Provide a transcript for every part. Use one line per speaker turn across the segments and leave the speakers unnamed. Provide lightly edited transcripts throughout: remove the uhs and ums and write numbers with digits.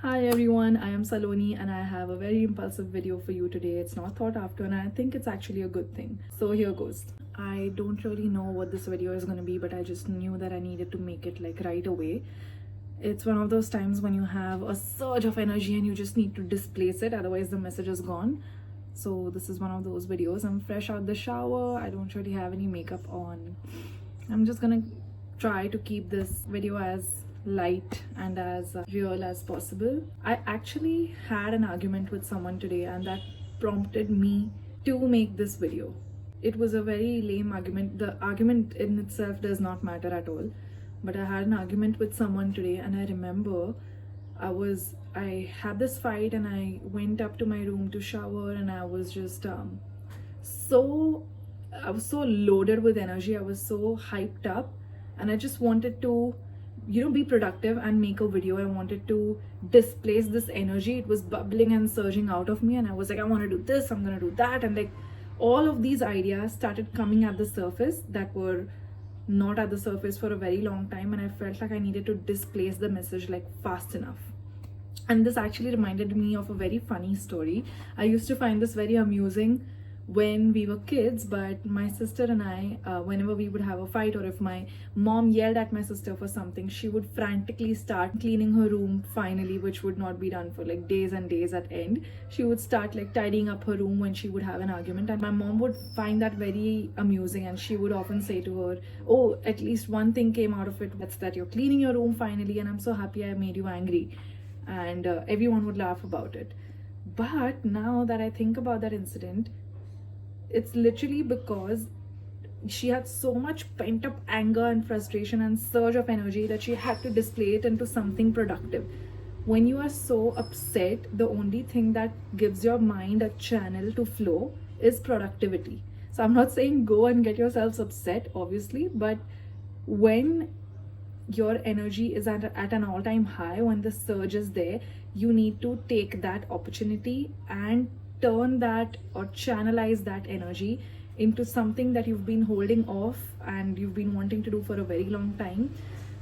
Hi everyone, I am Saloni and I have a very impulsive video for you today. It's not thought after and I think it's actually a good thing. So here goes. I don't really know what this video is going to be, but I just knew that I needed to make it like right away. It's one of those times when you have a surge of energy and you just need to displace it, otherwise the message is gone. So this is one of those videos. I'm fresh out the shower. I don't really have any makeup on. I'm just gonna try to keep this video as light and as real as possible. I actually had an argument with someone today and that prompted me to make this video. It was a very lame argument. The argument in itself does not matter at all, but I had an argument with someone today and I remember I had this fight and I went up to my room to shower and I was just I was so loaded with energy. I was so hyped up and I just wanted to be productive and make a video. I wanted to displace this energy. It was bubbling and surging out of me and I was like, I want to do this, I'm gonna do that, and like all of these ideas started coming at the surface that were not at the surface for a very long time, and I felt like I needed to displace the message like fast enough. And this actually reminded me of a very funny story. I used to find this very amusing when we were kids, but my sister and I, whenever we would have a fight or if my mom yelled at my sister for something, she would frantically start cleaning her room finally, which would not be done for like days and days at end. She would start like tidying up her room when she would have an argument, and my mom would find that very amusing, and she would often say to her, oh, at least one thing came out of it, that's that you're cleaning your room finally and I'm so happy I made you angry. And everyone would laugh about it. But now that I think about that incident, it's literally because she had so much pent up anger and frustration and surge of energy that she had to display it into something productive. When you are so upset, the only thing that gives your mind a channel to flow is productivity. So I'm not saying go and get yourselves upset, obviously, but when your energy is at an all-time high, when the surge is there, you need to take that opportunity and turn that or channelize that energy into something that you've been holding off and you've been wanting to do for a very long time,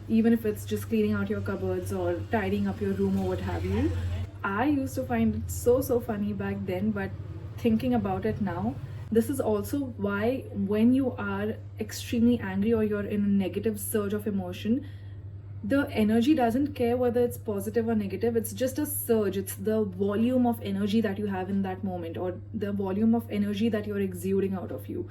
even if it's just cleaning out your cupboards or tidying up your room or what have you. I used to find it so funny back then, but thinking about it now, this is also why when you are extremely angry or you're in a negative surge of emotion, the energy doesn't care whether it's positive or negative. It's just a surge. It's the volume of energy that you have in that moment, or the volume of energy that you're exuding out of you,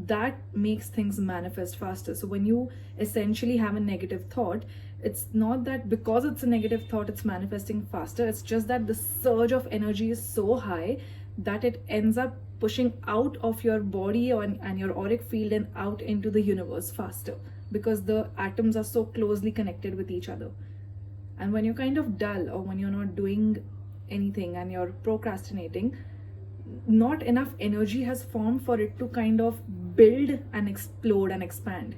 that makes things manifest faster. So when you essentially have a negative thought, it's not that because it's a negative thought it's manifesting faster. It's just that the surge of energy is so high that it ends up pushing out of your body and your auric field and out into the universe faster, because the atoms are so closely connected with each other. And when you're kind of dull or when you're not doing anything and you're procrastinating, not enough energy has formed for it to kind of build and explode and expand.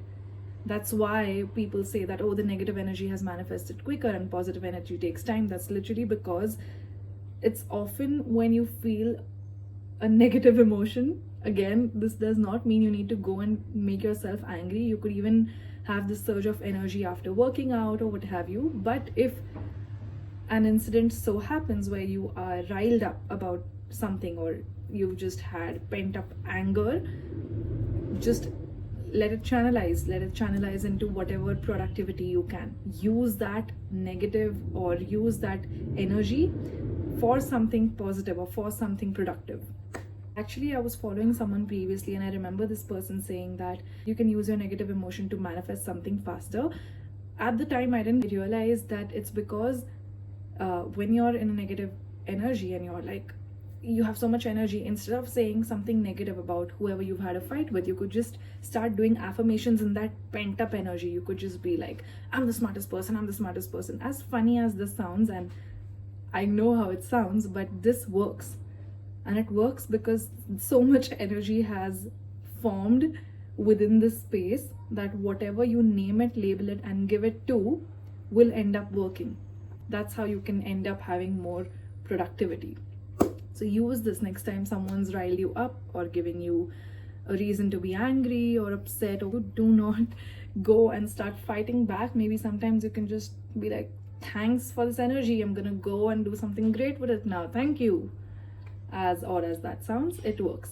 That's why people say that, oh, the negative energy has manifested quicker and positive energy takes time. That's literally because it's often when you feel a negative emotion. Again, this does not mean you need to go and make yourself angry. You could even have this surge of energy after working out or what have you. But if an incident so happens where you are riled up about something or you've just had pent up anger, just let it channelize into whatever productivity you can. Use that negative or use that energy for something positive or for something productive. Actually, I was following someone previously and I remember this person saying that you can use your negative emotion to manifest something faster. At the time, I didn't realize that it's because when you're in a negative energy and you're like, you have so much energy, instead of saying something negative about whoever you've had a fight with, you could just start doing affirmations in that pent up energy. You could just be like, I'm the smartest person, I'm the smartest person. As funny as this sounds, and I know how it sounds, but this works. And it works because so much energy has formed within this space that whatever you name it, label it, and give it to will end up working. That's how you can end up having more productivity. So use this next time someone's riled you up or giving you a reason to be angry or upset, or do not go and start fighting back. Maybe sometimes you can just be like, thanks for this energy, I'm gonna go and do something great with it now, thank you. As odd as that sounds, it works.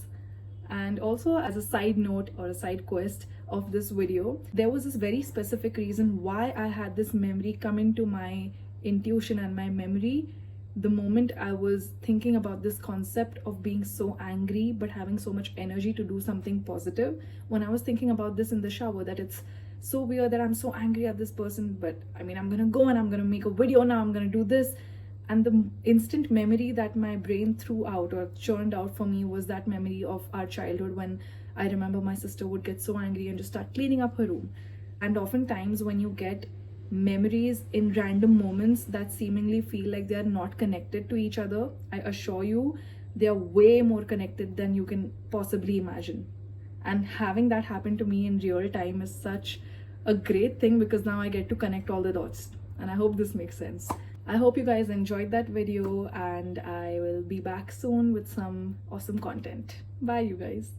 And also, as a side note or a side quest of this video, there was this very specific reason why I had this memory come into my intuition and my memory the moment I was thinking about this concept of being so angry but having so much energy to do something positive. When I was thinking about this in the shower, that it's so weird that I'm so angry at this person, but I mean, I'm gonna go and I'm gonna make a video now, I'm gonna do this. And the instant memory that my brain threw out or churned out for me was that memory of our childhood, when I remember my sister would get so angry and just start cleaning up her room. And oftentimes when you get memories in random moments that seemingly feel like they are not connected to each other, I assure you they are way more connected than you can possibly imagine. And having that happen to me in real time is such a great thing, because now I get to connect all the dots. And I hope this makes sense. I hope you guys enjoyed that video, and I will be back soon with some awesome content. Bye, you guys.